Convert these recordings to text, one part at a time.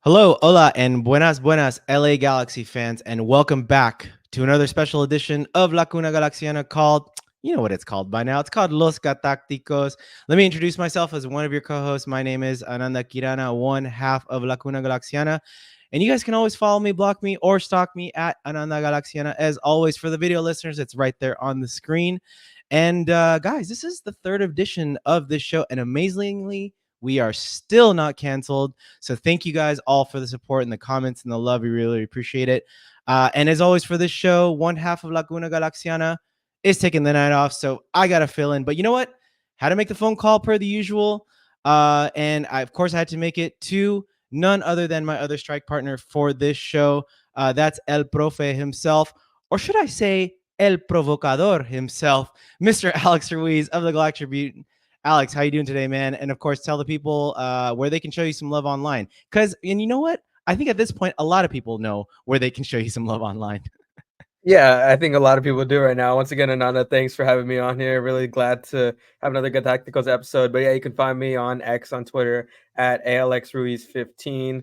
Hello, hola, and buenas, LA Galaxy fans, and welcome back to another special edition of La Cuna Galaxiana called, you know what it's called by now. It's called Los GaTacticos. Let me introduce myself as one of your co-hosts. My name is Ananda Kirana, one half of La Cuna Galaxiana. And you guys can always follow me, block me, or stalk me at Ananda Galaxiana. As always, for the video listeners, it's right there on the screen. And guys, this is the third edition of this show, and amazingly, we are still not canceled. So thank you guys all for the support and the comments and the love. We really appreciate it. And as always for this show, one half of La Cuna Galaxiana is taking the night off. So I got to fill in. But you know what? Had to make the phone call per the usual. And of course, I had to make it to none other than my other strike partner for this show. That's El Profe himself. Or should I say El Provocador himself, Mr. Alex Ruiz of the Galactic Tribune. Alex, how you doing today, man? And of course, tell the people where they can show you some love online. And you know what? I think at this point, a lot of people know where they can show you some love online. Yeah, I think a lot of people do right now. Once again, Ananda, thanks for having me on here. Really glad to have another GaTacticos episode. But yeah, you can find me on X on Twitter at ALXRuiz15.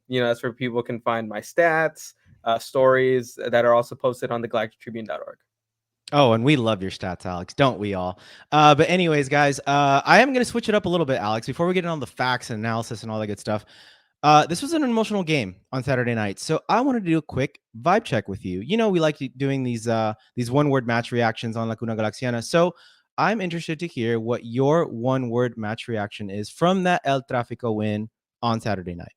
That's where people can find my stats, stories that are also posted on the galactictribune.org. Oh, and we love your stats, Alex, don't we all? But anyways, guys, I am going to switch it up a little bit, Alex, before we get into the facts and analysis and all that good stuff. This was an emotional game on Saturday night, so I wanted to do a quick vibe check with you. You know, we like doing these one-word match reactions on La Cuna Galaxiana, so I'm interested to hear what your one-word match reaction is from that El Trafico win on Saturday night.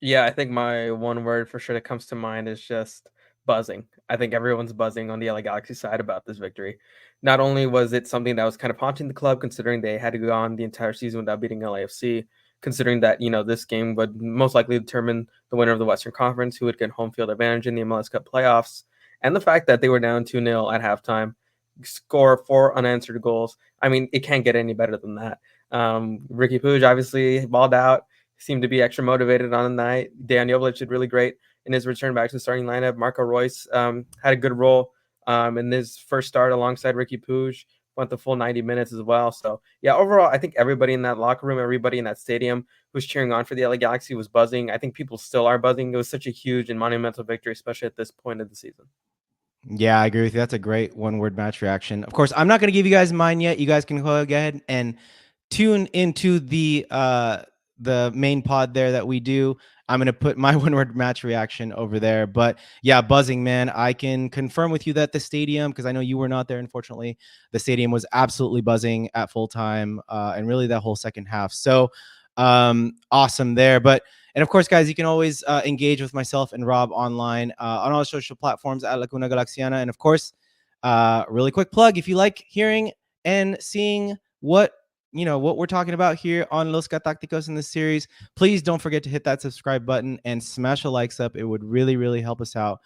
Yeah, I think my one word for sure that comes to mind is just buzzing. I think everyone's buzzing on the LA Galaxy side about this victory. Not only was it something that was kind of haunting the club, considering they had to go on the entire season without beating LAFC, considering that, this game would most likely determine the winner of the Western Conference, who would get home field advantage in the MLS Cup playoffs, and the fact that they were down 2-0 at halftime, score 4 unanswered goals. I mean, it can't get any better than that. Ricky Puig obviously balled out, seemed to be extra motivated on the night. Dejan Jovic did really great in his return back to the starting lineup. Marco Reus had a good role in his first start alongside Ricky Puig. Went the full 90 minutes as well. So, yeah, overall, I think everybody in that locker room, everybody in that stadium who's cheering on for the LA Galaxy was buzzing. I think people still are buzzing. It was such a huge and monumental victory, especially at this point of the season. Yeah, I agree with you. That's a great one-word match reaction. Of course, I'm not going to give you guys mine yet. You guys can go ahead and tune into the main pod there that we do. I'm gonna put my one-word match reaction over there. But yeah, buzzing, man. I can confirm with you that the stadium, because I know you were not there, unfortunately, the stadium was absolutely buzzing at full time, and really that whole second half. So awesome there. And of course, guys, you can always engage with myself and Rob online on all social platforms at La Cuna Galaxiana. And of course, really quick plug, if you like hearing and seeing what we're talking about here on Los GaTacticos in this series, please don't forget to hit that subscribe button and smash the likes up. It would really help us out.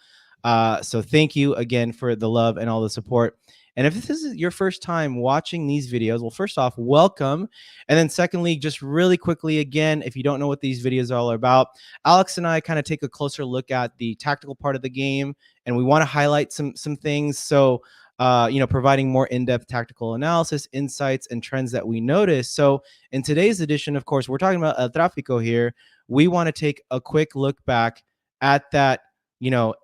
So thank you again for the love and all the support. And if this is your first time watching these videos, well, first off, welcome. And then secondly, just really quickly, again, if you don't know what these videos are all about, Alex and I kind of take a closer look at the tactical part of the game, and we want to highlight some things. So providing more in-depth tactical analysis, insights, and trends that we notice. So in today's edition, of course, we're talking about El Trafico here. We want to take a quick look back at that,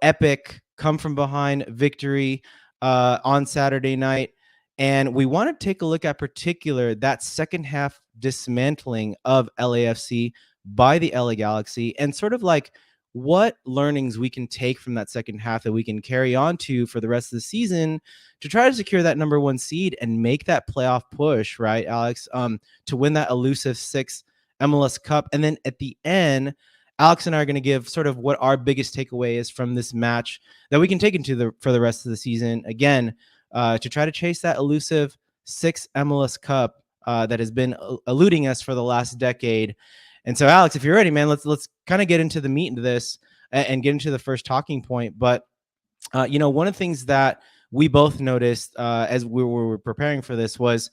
epic come from behind victory on Saturday night. And we want to take a look at particular that second half dismantling of LAFC by the LA Galaxy, and sort of like what learnings we can take from that second half that we can carry on to for the rest of the season to try to secure that number one seed and make that playoff push, right, Alex? To win that elusive 6th MLS Cup. And then at the end, Alex and I are going to give sort of what our biggest takeaway is from this match that we can take into for the rest of the season. Again, to try to chase that elusive 6th MLS Cup that has been eluding us for the last decade. And so, Alex, if you're ready, man, let's kind of get into the meat of this and get into the first talking point. But one of the things that we both noticed as we were preparing for this was,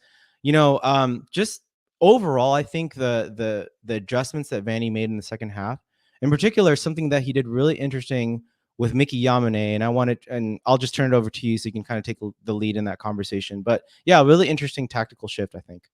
just overall, I think the adjustments that Vanney made in the second half, in particular, something that he did really interesting with Miki Yamane, and I'll just turn it over to you so you can kind of take the lead in that conversation. But yeah, really interesting tactical shift, I think.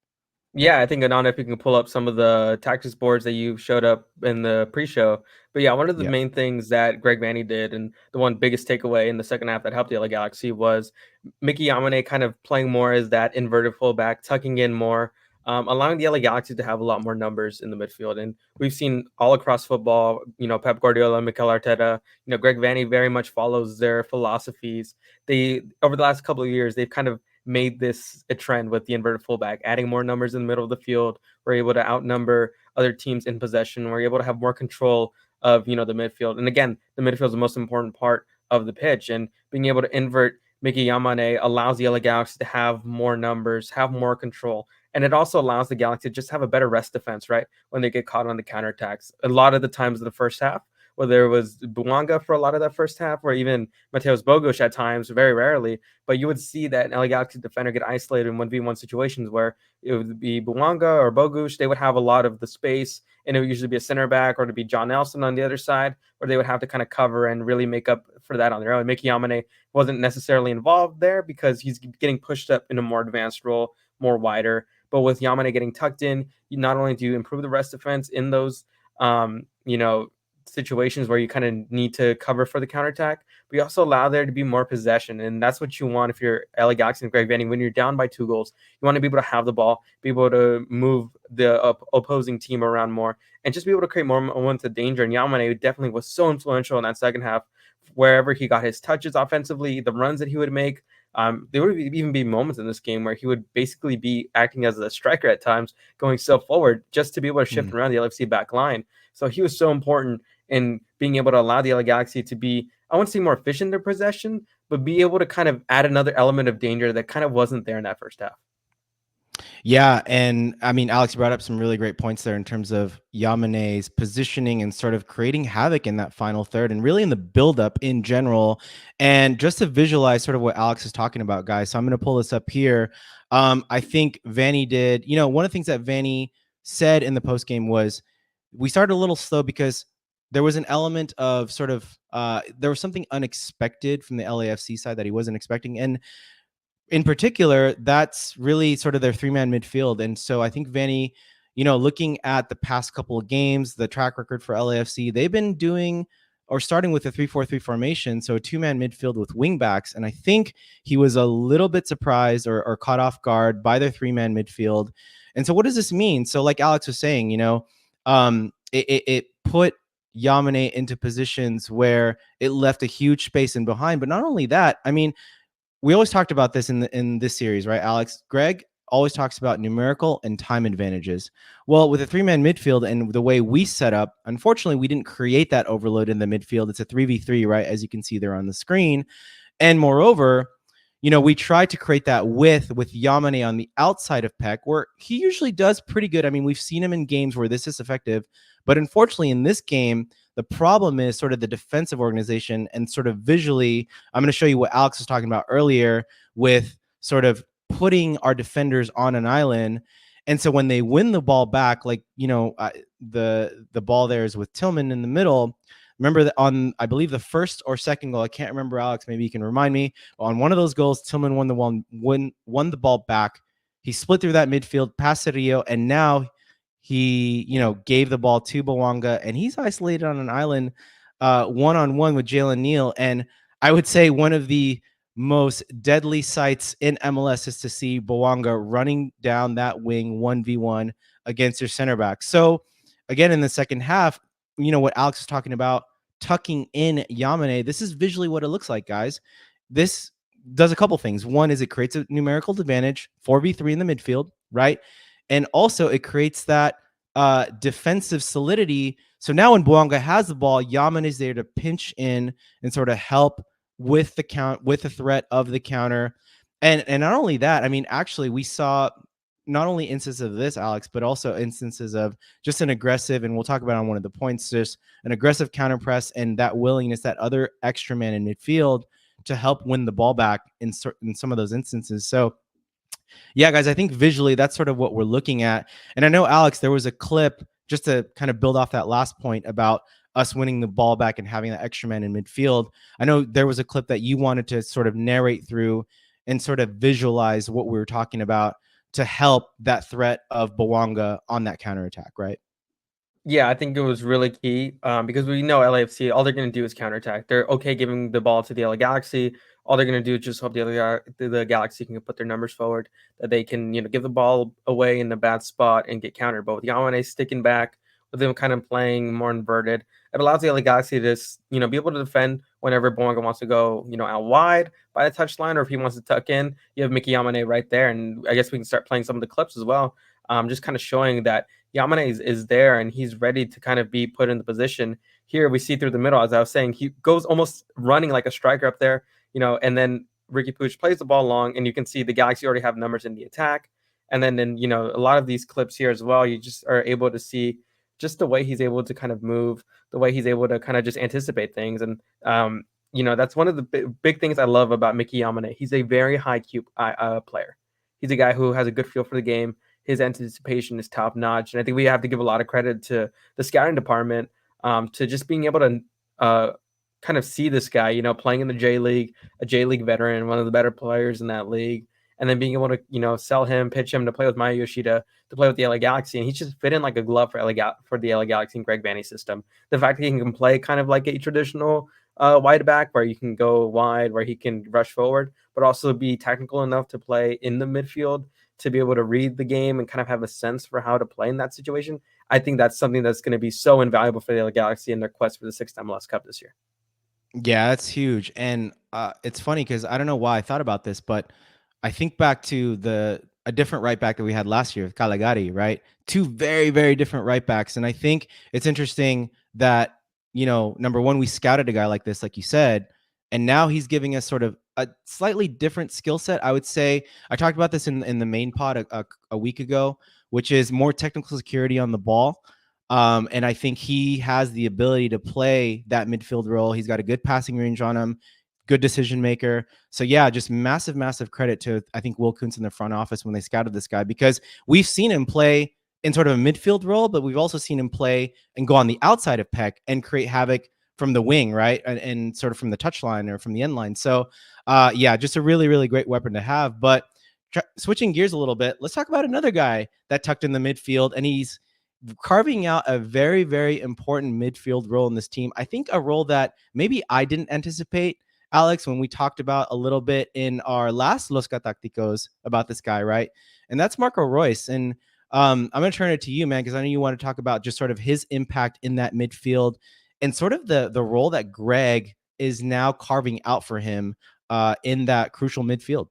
Yeah, I think Ananda, if you can pull up some of the tactics boards that you showed up in the pre-show. But yeah, one of the Yeah. main things that Greg Vanney did, and the one biggest takeaway in the second half that helped the LA Galaxy, was Miki Yamane kind of playing more as that inverted fullback, tucking in more, allowing the LA Galaxy to have a lot more numbers in the midfield. And we've seen all across football, Pep Guardiola, Mikel Arteta, Greg Vanney very much follows their philosophies. They, over the last couple of years, they've kind of made this a trend with the inverted fullback, adding more numbers in the middle of the field. We're able to outnumber other teams in possession. We're able to have more control of the midfield. And again, the midfield is the most important part of the pitch. And being able to invert Miki Yamane allows the LA Galaxy to have more numbers, have more control. And it also allows the Galaxy to just have a better rest defense, right? When they get caught on the counterattacks. A lot of the times in the first half, whether it was Buanga for a lot of that first half, or even Mateus Bogusz at times, very rarely, but you would see that an LA Galaxy defender get isolated in 1v1 situations where it would be Buanga or Bogusz. They would have a lot of the space, and it would usually be a center back or to be John Nelson on the other side, where they would have to kind of cover and really make up for that on their own. Miki Yamane wasn't necessarily involved there because he's getting pushed up in a more advanced role, more wider. But with Yamane getting tucked in, you not only do you improve the rest defense in those, situations where you kind of need to cover for the counterattack, but you also allow there to be more possession. And that's what you want if you're LA Galaxy and Greg Vanney. When you're down by 2 goals, you want to be able to have the ball, be able to move the opposing team around more, and just be able to create more moments of danger. And Yamane definitely was so influential in that second half. Wherever he got his touches offensively, the runs that he would make, there would even be moments in this game where he would basically be acting as a striker at times, going so forward just to be able to shift around the LFC back line. So he was so important in being able to allow the LA Galaxy to be, I wouldn't say more efficient in their possession, but be able to kind of add another element of danger that kind of wasn't there in that first half. Yeah, and I mean, Alex brought up some really great points there in terms of Yamane's positioning and sort of creating havoc in that final third and really in the buildup in general. And just to visualize sort of what Alex is talking about, guys. So I'm going to pull this up here. I think Vanney did, one of the things that Vanney said in the post game was we started a little slow because there was an element of sort of there was something unexpected from the LAFC side that he wasn't expecting. And in particular, that's really sort of their 3-man midfield. And so I think Vanney, looking at the past couple of games, the track record for LAFC, they've been doing or starting with a 3-4-3 formation. So a 2-man midfield with wingbacks. And I think he was a little bit surprised or caught off guard by their 3-man midfield. And so what does this mean? So like Alex was saying, it put Yamane into positions where it left a huge space in behind. But not only that, I mean, we always talked about this in this series, right, Alex? Greg always talks about numerical and time advantages. Well, with a 3-man midfield and the way we set up, unfortunately, we didn't create that overload in the midfield. It's a 3v3, right, as you can see there on the screen. And moreover, we tried to create that with Yamane on the outside of Peck, where he usually does pretty good. I mean, we've seen him in games where this is effective, but unfortunately in this game, the problem is sort of the defensive organization and sort of visually. I'm going to show you what Alex was talking about earlier with sort of putting our defenders on an island. And so when they win the ball back, like, the ball there is with Tillman in the middle. Remember that on, I believe, the first or second goal, I can't remember, Alex, maybe you can remind me. On one of those goals, Tillman won the ball back. He split through that midfield, past Cerrillo, and now he, gave the ball to Bawanga, and he's isolated on an island, one-on-one with Jalen Neal. And I would say one of the most deadly sights in MLS is to see Bawanga running down that wing 1v1 against your center back. So again, in the second half, what Alex was talking about, tucking in Yamane, this is visually what it looks like, guys. This does a couple things. One is it creates a numerical advantage, 4v3 in the midfield, right? And also it creates that defensive solidity. So now when Bouanga has the ball, Yamane is there to pinch in and sort of help with the threat of the counter. And not only that, I mean, actually we saw not only instances of this, Alex, but also instances of just an aggressive, and we'll talk about on one of the points, just an aggressive counter press and that willingness, that other extra man in midfield to help win the ball back in some of those instances. So yeah, guys, I think visually that's sort of what we're looking at. And I know, Alex, there was a clip just to kind of build off that last point about us winning the ball back and having that extra man in midfield. I know there was a clip that you wanted to sort of narrate through and sort of visualize what we were talking about to help that threat of Bawanga on that counterattack, right? Yeah, I think it was really key because we know LAFC, all they're going to do is counterattack. They're okay giving the ball to the LA Galaxy. All they're going to do is just hope the Galaxy can put their numbers forward, that they can, give the ball away in a bad spot and get countered. But with Yamane sticking back, with them kind of playing more inverted, it allows the LA Galaxy to, be able to defend whenever Boanga wants to go, out wide by the touchline, or if he wants to tuck in, you have Miki Yamane right there. And I guess we can start playing some of the clips as well, just kind of showing that Yamane is there and he's ready to kind of be put in the position. Here we see through the middle, as I was saying, he goes almost running like a striker up there, and then Ricky Puig plays the ball long, and you can see the Galaxy already have numbers in the attack. And then in, a lot of these clips here as well, you just are able to see just the way he's able to kind of move, the way he's able to kind of just anticipate things. And, that's one of the big things I love about Miki Yamane. He's a very high Q player. He's a guy who has a good feel for the game. His anticipation is top notch, and I think we have to give a lot of credit to the scouting department to just being able to kind of see this guy, playing in the J League, a J League veteran, one of the better players in that league, and then being able to sell him, pitch him to play with Maya Yoshida, to play with the LA Galaxy, and he's just fit in like a glove for the LA Galaxy and Greg Vanney system. The fact that he can play kind of like a traditional wide back, where you can go wide, where he can rush forward, but also be technical enough to play in the midfield, to be able to read the game and kind of have a sense for how to play in that situation. I think that's something that's going to be so invaluable for the LA Galaxy in their quest for the 6th MLS Cup this year. Yeah, that's huge. And it's funny because I don't know why I thought about this, but I think back to a different right back that we had last year with Caligari, right? Two very, very different right backs. And I think it's interesting that, number one, we scouted a guy like this, like you said, and now he's giving us sort of a slightly different skill set. I would say I talked about this in the main pod a week ago, which is more technical security on the ball. And I think he has the ability to play that midfield role. He's got a good passing range on him, good decision maker. So yeah, just massive, massive credit to, I think, Will Kuntz in the front office when they scouted this guy, because we've seen him play in sort of a midfield role, but we've also seen him play and go on the outside of Peck and create havoc from the wing, right? And sort of from the touchline or from the end line. So yeah, just a really, really great weapon to have. But switching gears a little bit, let's talk about another guy that tucked in the midfield, and he's carving out a very, very important midfield role in this team. I think a role that maybe I didn't anticipate, Alex, when we talked about a little bit in our last Los GaTacticos about this guy, right? And that's Marco Reus. And I'm going to turn it to you, man, because I know you want to talk about just sort of his impact in that midfield and sort of the role that Greg is now carving out for him in that crucial midfield.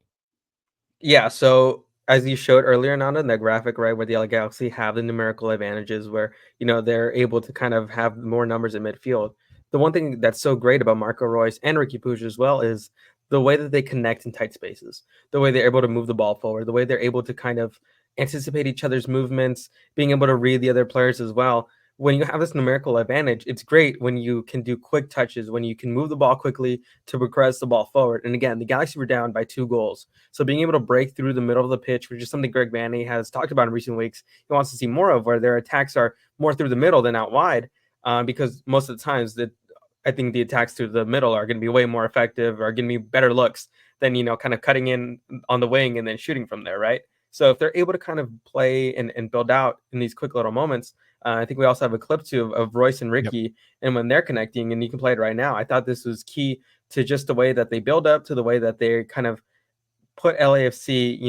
Yeah, so as you showed earlier on in the graphic, right, where the LA Galaxy have the numerical advantages, where they're able to kind of have more numbers in midfield. The one thing that's so great about Marco Reus and Ricky Puig as well is the way that they connect in tight spaces, the way they're able to move the ball forward, the way they're able to kind of anticipate each other's movements, being able to read the other players as well. When you have this numerical advantage, it's great when you can do quick touches, when you can move the ball quickly to progress the ball forward. And again, the Galaxy were down by 2 goals. So being able to break through the middle of the pitch, which is something Greg Vanney has talked about in recent weeks, he wants to see more of, where their attacks are more through the middle than out wide, because most of the times that I think the attacks through the middle are going to be way more effective, are going to be better looks than kind of cutting in on the wing and then shooting from there, right? So if they're able to kind of play and build out in these quick little moments, I think we also have a clip too of Royce and Ricky, yep, and when they're connecting, and you can play it right now. I thought this was key to just the way that they build up, to the way that they kind of put LAFC,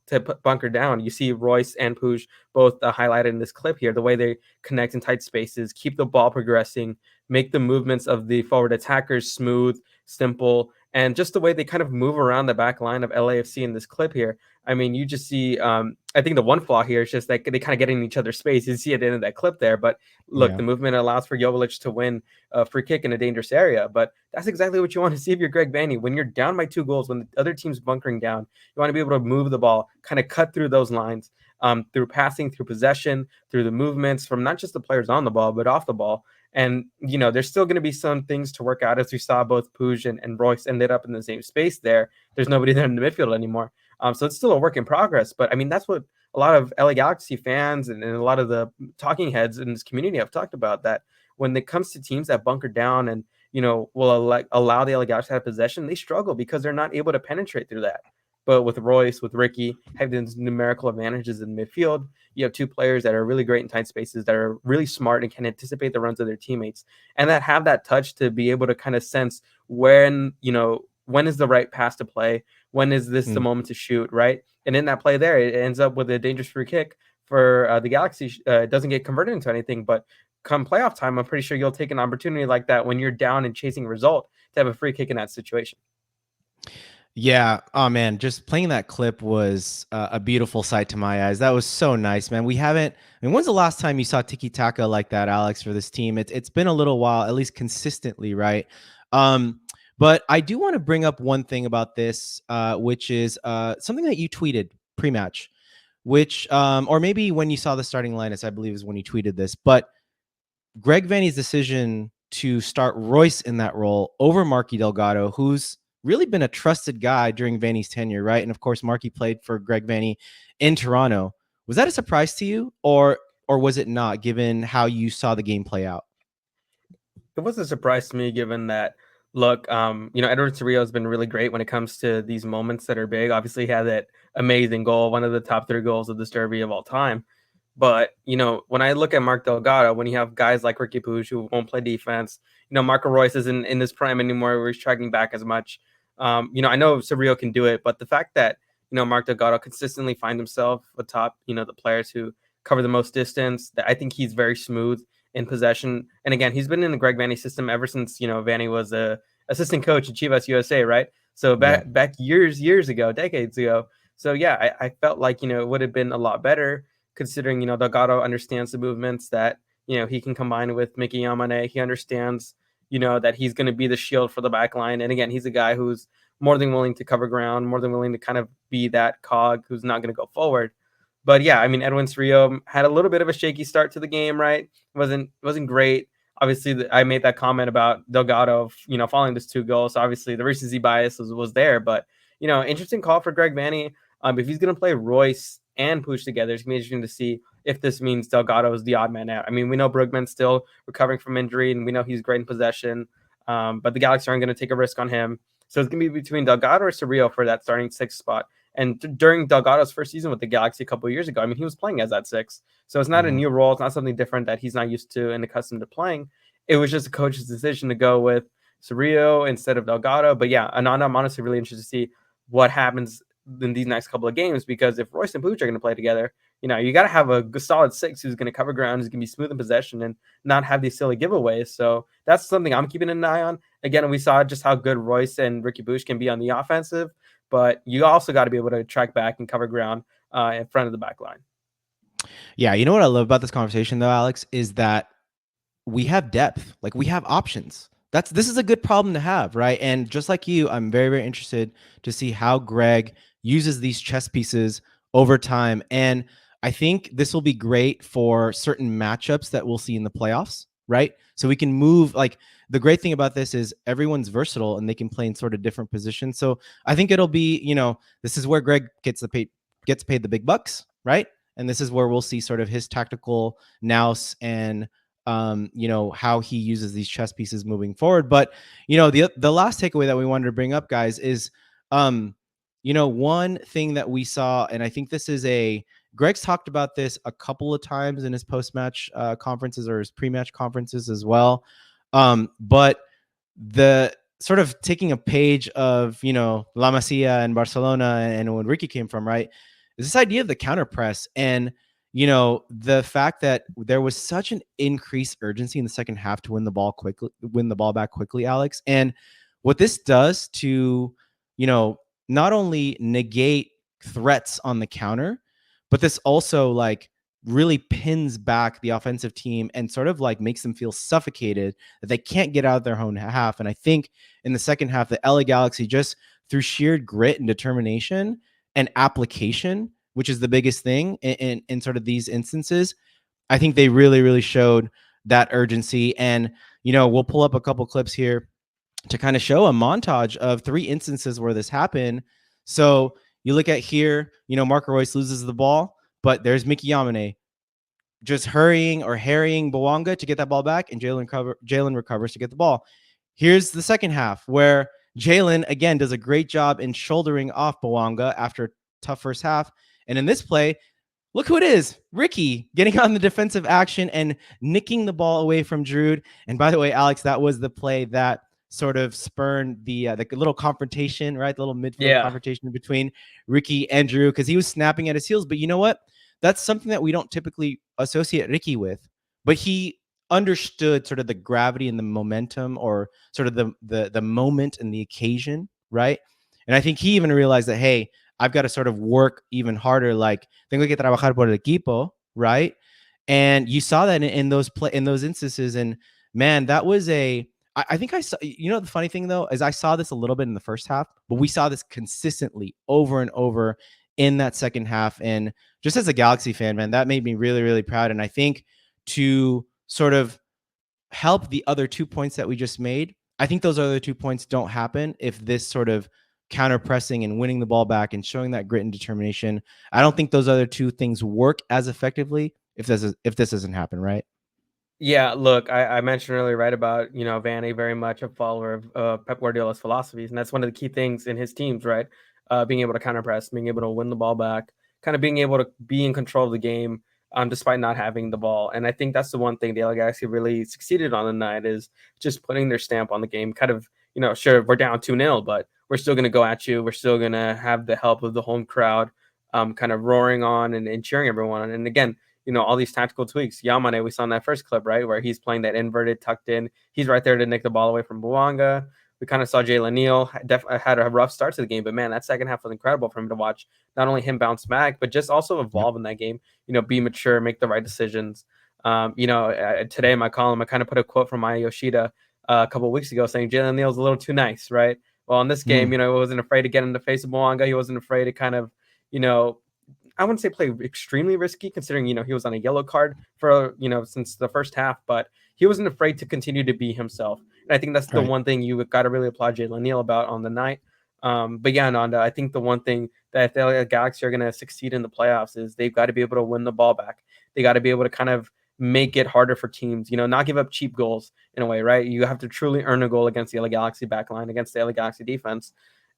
to put bunker down. You see Royce and Puig both highlighted in this clip here, the way they connect in tight spaces, keep the ball progressing, make the movements of the forward attackers smooth, simple, and just the way they kind of move around the back line of LAFC in this clip here. I mean, you just see, I think the one flaw here is just that they kind of get in each other's space. You see it in that clip there, but look, the movement allows for Joveljic to win a free kick in a dangerous area, but that's exactly what you want to see if you're Greg Vanney. When you're down by 2 goals, when the other team's bunkering down, you want to be able to move the ball, kind of cut through those lines, through passing, through possession, through the movements from not just the players on the ball, but off the ball. And, there's still going to be some things to work out, as we saw both Puig and Royce ended up in the same space there. There's nobody there in the midfield anymore. So it's still a work in progress. But, I mean, that's what a lot of LA Galaxy fans and a lot of the talking heads in this community have talked about, that when it comes to teams that bunker down and, will allow the LA Galaxy to have possession, they struggle because they're not able to penetrate through that. But with Reus, with Ricky, having these numerical advantages in midfield, you have two players that are really great in tight spaces, that are really smart and can anticipate the runs of their teammates, and that have that touch to be able to kind of sense when, when is the right pass to play, when is this the moment to shoot, right? And in that play there, it ends up with a dangerous free kick for the Galaxy. It doesn't get converted into anything, but come playoff time, I'm pretty sure you'll take an opportunity like that when you're down and chasing a result to have a free kick in that situation. Yeah. Oh man, just playing that clip was a beautiful sight to my eyes. That was so nice, man. We haven't. I mean, when's the last time you saw tiki taka like that, Alex, for this team? It's been a little while, at least consistently, right? But I do want to bring up one thing about this, which is something that you tweeted pre-match, which or maybe when you saw the starting lineups, I believe is when you tweeted this, but Greg Vanney's decision to start Ruiz in that role over Marky Delgado, who's really been a trusted guy during Vanney's tenure, right? And of course, Marky played for Greg Vanney in Toronto. Was that a surprise to you, or was it not, given how you saw the game play out? It was a surprise to me, given that, look, Edward Cerrillo has been really great when it comes to these moments that are big. Obviously, he had that amazing goal, one of the top 3 goals of this derby of all time. But, when I look at Mark Delgado, when you have guys like Ricky Puig who won't play defense, Marco Reus isn't in this prime anymore where he's tracking back as much. I know Cerrillo can do it, but the fact that, Mark Delgado consistently finds himself atop, the players who cover the most distance, that I think he's very smooth in possession. And again, he's been in the Greg Vanney system ever since, Vanney was a assistant coach at Chivas USA, right? So back years ago, decades ago. So yeah, I felt like, it would have been a lot better considering, Delgado understands the movements that, he can combine with Miki Yamane. He understands, that he's going to be the shield for the back line. And again, he's a guy who's more than willing to cover ground, more than willing to kind of be that cog who's not going to go forward. But yeah, I mean, Edwin Cerrillo had a little bit of a shaky start to the game, right? Wasn't great. Obviously, I made that comment about Delgado, following this 2 goals. So obviously, the recency bias was there. But, interesting call for Greg Vanney. If he's going to play Reus and Puig together, it's going to be interesting to see if this means Delgado is the odd man out. I mean, we know Brugman's still recovering from injury, and we know he's great in possession. But the Galaxy aren't going to take a risk on him. So it's going to be between Delgado or Cerrillo for that starting 6 spot. And during Delgado's first season with the Galaxy a couple of years ago, I mean, he was playing as that 6. So it's not a new role. It's not something different that he's not used to and accustomed to playing. It was just a coach's decision to go with Cerrillo instead of Delgado. But yeah, and I'm honestly really interested to see what happens in these next couple of games, because if Reus and Puig are going to play together, you got to have a solid 6 who's going to cover ground, who's going to be smooth in possession and not have these silly giveaways. So that's something I'm keeping an eye on. Again, we saw just how good Reus and Ricky Puig can be on the offensive, but you also got to be able to track back and cover ground in front of the back line. Yeah, you know what I love about this conversation, though, Alex, is that we have depth. Like, we have options. This is a good problem to have, right? And just like you, I'm very, very interested to see how Greg uses these chess pieces over time. And I think this will be great for certain matchups that we'll see in the playoffs, right? So we can move. Like, the great thing about this is everyone's versatile and they can play in sort of different positions. So I think it'll be, this is where Greg gets paid the big bucks, right? And this is where we'll see sort of his tactical nous and how he uses these chess pieces moving forward. But the last takeaway that we wanted to bring up, guys, is one thing that we saw, and I think this is Greg's talked about this a couple of times in his post-match conferences or his pre-match conferences as well. But the sort of taking a page of, La Masia and Barcelona and when Ricky came from, right, is this idea of the counter press and, the fact that there was such an increased urgency in the second half to win the ball back quickly, Alex. And what this does to, not only negate threats on the counter, but this also like really pins back the offensive team and sort of like makes them feel suffocated that they can't get out of their own half. And I think in the second half, the LA Galaxy, just through sheer grit and determination and application, which is the biggest thing in sort of these instances, I think they really, really showed that urgency. And, we'll pull up a couple clips here to kind of show a montage of 3 instances where this happened. So you look at here, Marco Reus loses the ball, but there's Miki Yamane just hurrying or harrying Bouanga to get that ball back, and Jalen recovers to get the ball. Here's the second half where Jalen, again, does a great job in shouldering off Bawanga after a tough first half. And in this play, look who it is. Ricky getting on the defensive action and nicking the ball away from Drude. And by the way, Alex, that was the play that sort of spurned the little confrontation, right? The little midfield Yeah. confrontation between Ricky and Drew, because he was snapping at his heels. But you know what? That's something that we don't typically associate Ricky with. But he understood sort of the gravity and the momentum, or sort of the moment and the occasion, right? And I think he even realized that, hey, I've got to sort of work even harder. Like, tengo que trabajar por el equipo, right? And you saw that in those instances. And man, that was I think I saw, the funny thing though, is I saw this a little bit in the first half, but we saw this consistently over and over in that second half. And just as a Galaxy fan, man, that made me really, really proud. And I think to sort of help the other 2 points that we just made, I think those other 2 points don't happen if this sort of counter pressing and winning the ball back and showing that grit and determination. I don't think those other 2 things work as effectively if this doesn't happen, right? Yeah, look, I mentioned earlier, right, about, Vanney, very much a follower of Pep Guardiola's philosophies, and that's one of the key things in his teams, right? Being able to counter press, being able to win the ball back, kind of being able to be in control of the game, despite not having the ball. And I think that's the one thing the LA Galaxy really succeeded on the night, is just putting their stamp on the game. Kind of, sure, we're down 2-0, but we're still going to go at you. We're still going to have the help of the home crowd, kind of roaring on and cheering everyone on. And again, all these tactical tweaks. Yamane, we saw in that first clip, right, where he's playing that inverted, tucked in. He's right there to nick the ball away from Bawanga. We kind of saw Jalen Neal had a rough start to the game, but man, that second half was incredible for him to watch. Not only him bounce back, but just also evolve in that game. Be mature, make the right decisions. Today in my column, I kind of put a quote from Maya Yoshida a couple of weeks ago saying Jalen Neal's a little too nice, right? Well, in this game, he wasn't afraid to get in the face of Bawanga. He wasn't afraid to kind of, I wouldn't say play extremely risky, considering, he was on a yellow card for, since the first half, but he wasn't afraid to continue to be himself. And I think that's the one thing you got to really applaud Jalen Neal about on the night. But yeah, Nanda, I think the one thing that if the Galaxy are going to succeed in the playoffs is they've got to be able to win the ball back. They got to be able to kind of make it harder for teams, not give up cheap goals in a way, right? You have to truly earn a goal against the LA Galaxy backline, against the LA Galaxy defense.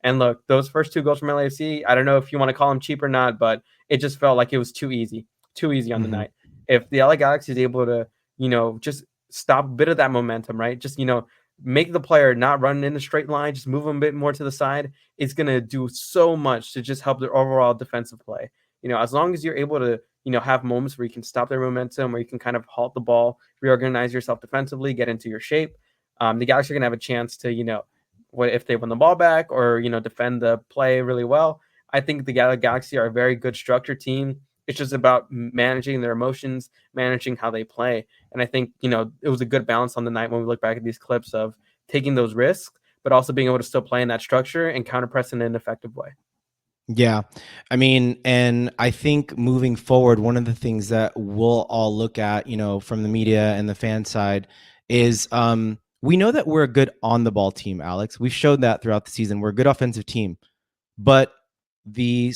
And look, those first 2 goals from LAFC, I don't know if you want to call them cheap or not, but it just felt like it was too easy on the night. If the LA Galaxy is able to, just stop a bit of that momentum, right? Just, make the player not run in a straight line, just move them a bit more to the side, it's going to do so much to just help their overall defensive play. As long as you're able to, have moments where you can stop their momentum, where you can kind of halt the ball, reorganize yourself defensively, get into your shape, the Galaxy are going to have a chance to, what if they win the ball back or, defend the play really well. I think the Galaxy are a very good structured team. It's just about managing their emotions, managing how they play. And I think, it was a good balance on the night when we look back at these clips of taking those risks, but also being able to still play in that structure and counter press in an effective way. Yeah. I mean, and I think moving forward, one of the things that we'll all look at, from the media and the fan side is we know that we're a good on the ball team, Alex. We've showed that throughout the season. We're a good offensive team. But the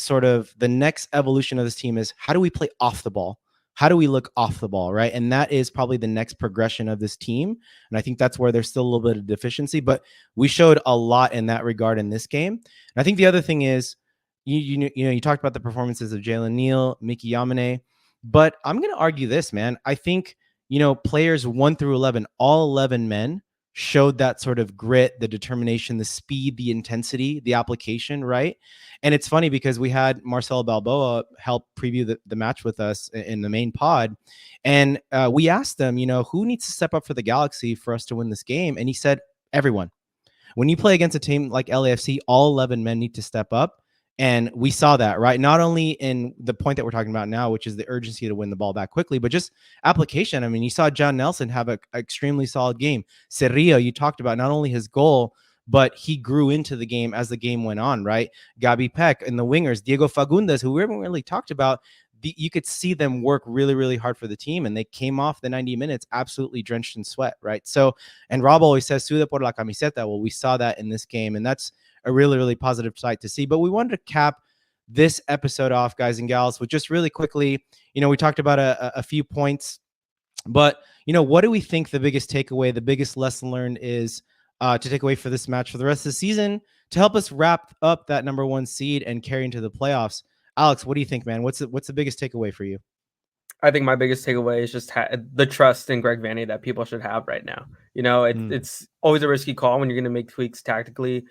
next evolution of this team is, how do we play off the ball? How do we look off the ball, right? And that is probably the next progression of this team. And I think that's where there's still a little bit of deficiency, but we showed a lot in that regard in this game. And I think the other thing is, you talked about the performances of Jalen Neal, Miki Yamane, but I'm going to argue this, man. I think, players 1 through 11, all 11 men showed that sort of grit, the determination, the speed, the intensity, the application, right? And it's funny because we had Marcelo Balboa help preview the match with us in the main pod. And we asked them, who needs to step up for the Galaxy for us to win this game? And he said, everyone. When you play against a team like LAFC, all 11 men need to step up. And we saw that, right? Not only in the point that we're talking about now, which is the urgency to win the ball back quickly, but just application. I mean, you saw John Nelson have an extremely solid game. Cerrillo, you talked about not only his goal, but he grew into the game as the game went on, right? Gabi Peck and the wingers, Diego Fagundes, who we haven't really talked about, you could see them work really, really hard for the team, and they came off the 90 minutes absolutely drenched in sweat, right? So, and Rob always says, "Suda por la camiseta." Well, we saw that in this game, and that's a really, really positive sight to see. But we wanted to cap this episode off, guys and gals, with just really quickly, we talked about a few points, but, what do we think the biggest takeaway, the biggest lesson learned is to take away for this match for the rest of the season to help us wrap up that number 1 seed and carry into the playoffs. Alex, what do you think, man? What's the biggest takeaway for you? I think my biggest takeaway is just the trust in Greg Vanney that people should have right now. It's always a risky call when you're going to make tweaks tactically,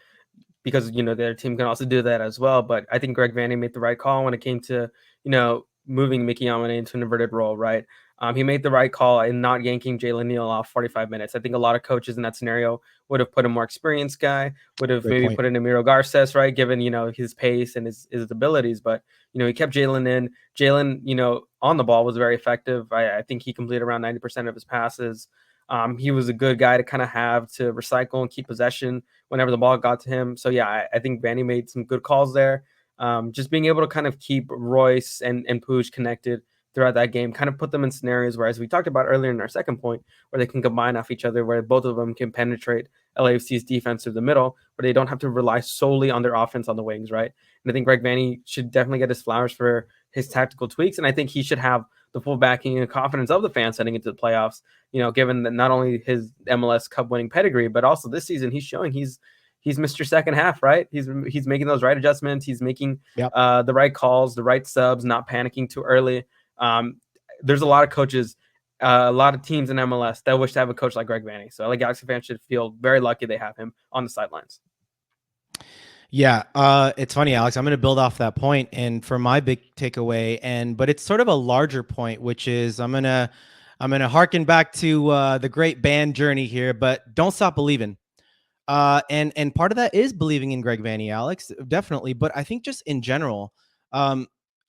because their team can also do that as well. But I think Greg Vanney made the right call when it came to moving Miki Yamane into an inverted role. Right, he made the right call in not yanking Jalen Neal off 45 minutes. I think a lot of coaches in that scenario would have put a more experienced guy, would have Great maybe point. put in Emiro Garces, right, given his pace and his abilities. But he kept Jalen in. Jalen, on the ball was very effective. I think he completed around 90% of his passes. He was a good guy to kind of have to recycle and keep possession whenever the ball got to him. So yeah, I think Vanney made some good calls there. Just being able to kind of keep Reus and Puig connected throughout that game, kind of put them in scenarios where, as we talked about earlier in our second point, where they can combine off each other, where both of them can penetrate LAFC's defense through the middle, where they don't have to rely solely on their offense on the wings, right? And I think Greg Vanney should definitely get his flowers for his tactical tweaks, and I think he should have the full backing and confidence of the fans heading into the playoffs, given that not only his MLS Cup winning pedigree, but also this season he's showing he's Mr. Second Half, right? He's making those right adjustments. He's making the right calls, the right subs, not panicking too early. There's a lot of coaches, a lot of teams in MLS that wish to have a coach like Greg Vanney. So LA Galaxy fans should feel very lucky they have him on the sidelines. Yeah, it's funny, Alex. I'm going to build off that point, and for my big takeaway, but it's sort of a larger point, which is I'm gonna harken back to the great band Journey here, but don't stop believing. And part of that is believing in Greg Vanney, Alex, definitely. But I think just in general,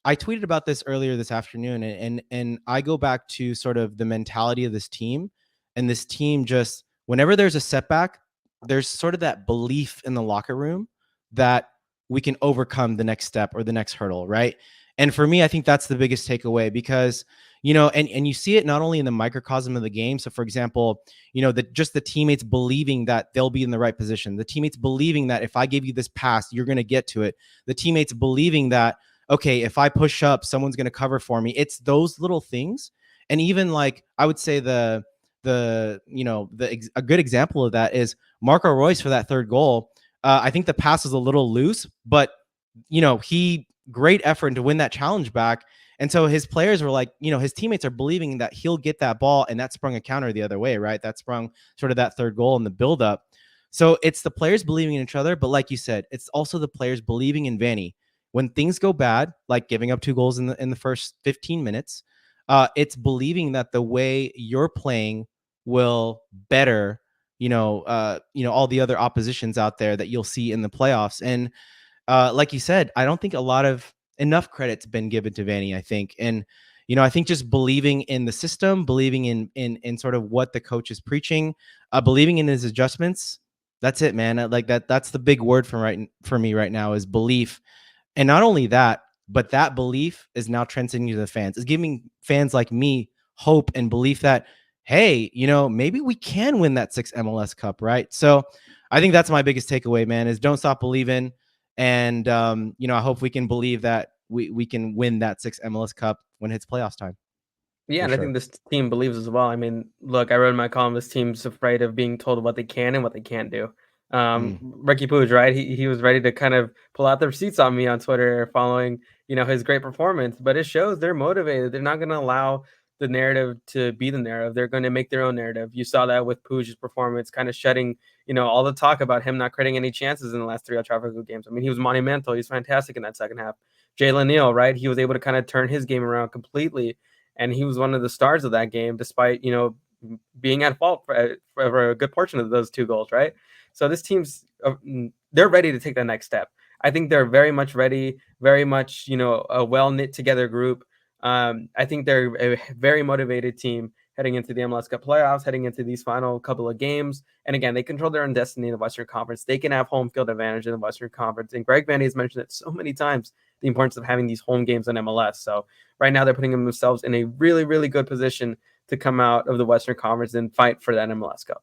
I tweeted about this earlier this afternoon, and I go back to sort of the mentality of this team, and this team just whenever there's a setback, there's sort of that belief in the locker room that we can overcome the next step or the next hurdle, right? And for me, I think that's the biggest takeaway because and you see it not only in the microcosm of the game. So, for example, just the teammates believing that they'll be in the right position. The teammates believing that if I give you this pass, you're going to get to it. The teammates believing that, okay, if I push up, someone's going to cover for me. It's those little things. And even like, I would say a good example of that is Marco Reus for that third goal. I think the pass was a little loose, but he great effort to win that challenge back. And so his players were like, his teammates are believing that he'll get that ball, and that sprung a counter the other way, right? That sprung sort of that third goal in the buildup. So it's the players believing in each other, but like you said, it's also the players believing in Vanney. When things go bad, like giving up 2 goals in the first 15 minutes, it's believing that the way you're playing will better, all the other oppositions out there that you'll see in the playoffs. And like you said, I don't think enough credit's been given to Vanney, I think. And, I think just believing in the system, believing in sort of what the coach is preaching, believing in his adjustments. That's it, man. Like that's the big word for me right now is belief. And not only that, but that belief is now transcending to the fans. It's giving fans like me hope and belief that, hey, maybe we can win that 6th MLS Cup, right? So I think that's my biggest takeaway, man, is don't stop believing. And, I hope we can believe that we can win that 6th MLS Cup when it's playoffs time. Yeah, and I think this team believes as well. I mean, look, I wrote in my column, this team's afraid of being told what they can and what they can't do. Ricky Puig, right? He was ready to kind of pull out the receipts on me on Twitter following, his great performance. But it shows they're motivated. They're not going to allow the narrative to be the narrative. They're going to make their own narrative. You saw that with Puig's performance, kind of shedding, all the talk about him not creating any chances in the last 3 Trafico games. I mean, he was monumental. He's fantastic in that second half. Jalen Neal, right? He was able to kind of turn his game around completely. And he was one of the stars of that game, despite, being at fault for a good portion of those 2 goals, right? So this team's, they're ready to take that next step. I think they're very much ready, very much, a well-knit together group. I think they're a very motivated team heading into the MLS Cup playoffs, heading into these final couple of games. And again, they control their own destiny in the Western Conference. They can have home field advantage in the Western Conference. And Greg Vanney has mentioned it so many times, the importance of having these home games in MLS. So right now they're putting themselves in a really, really good position to come out of the Western Conference and fight for that MLS Cup.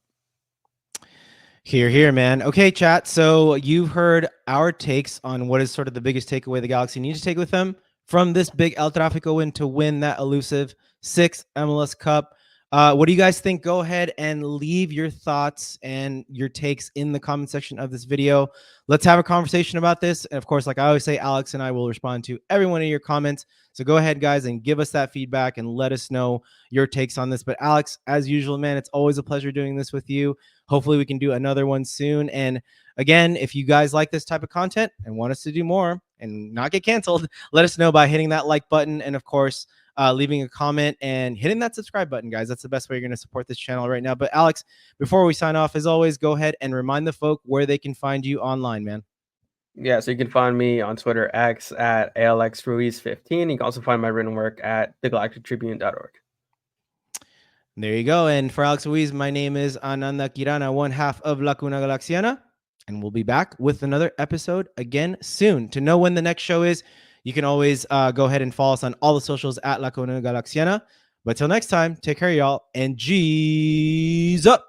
Here, man. Okay, chat. So you've heard our takes on what is sort of the biggest takeaway the Galaxy needs to take with them from this big El Trafico win to win that elusive 6th MLS Cup. What do you guys think? Go ahead and leave your thoughts and your takes in the comment section of this video. Let's have a conversation about this. And of course, like I always say, Alex and I will respond to every one of your comments. So go ahead, guys, and give us that feedback and let us know your takes on this. But Alex, as usual, man, it's always a pleasure doing this with you. Hopefully we can do another one soon. And again, if you guys like this type of content and want us to do more and not get canceled, let us know by hitting that like button. And of course, leaving a comment and hitting that subscribe button, guys. That's the best way you're going to support this channel right now. But Alex, before we sign off, as always, go ahead and remind the folk where they can find you online, man. Yeah, so you can find me on Twitter X at ALXRuiz15. You can also find my written work at thegalactictribune.org. There you go. And for Alex Ruiz, my name is Ananda Kirana, one half of La Cuna Galaxiana. And we'll be back with another episode again soon. To know when the next show is, you can always go ahead and follow us on all the socials at La Cuna Galaxiana. But till next time, take care, y'all, and G's up.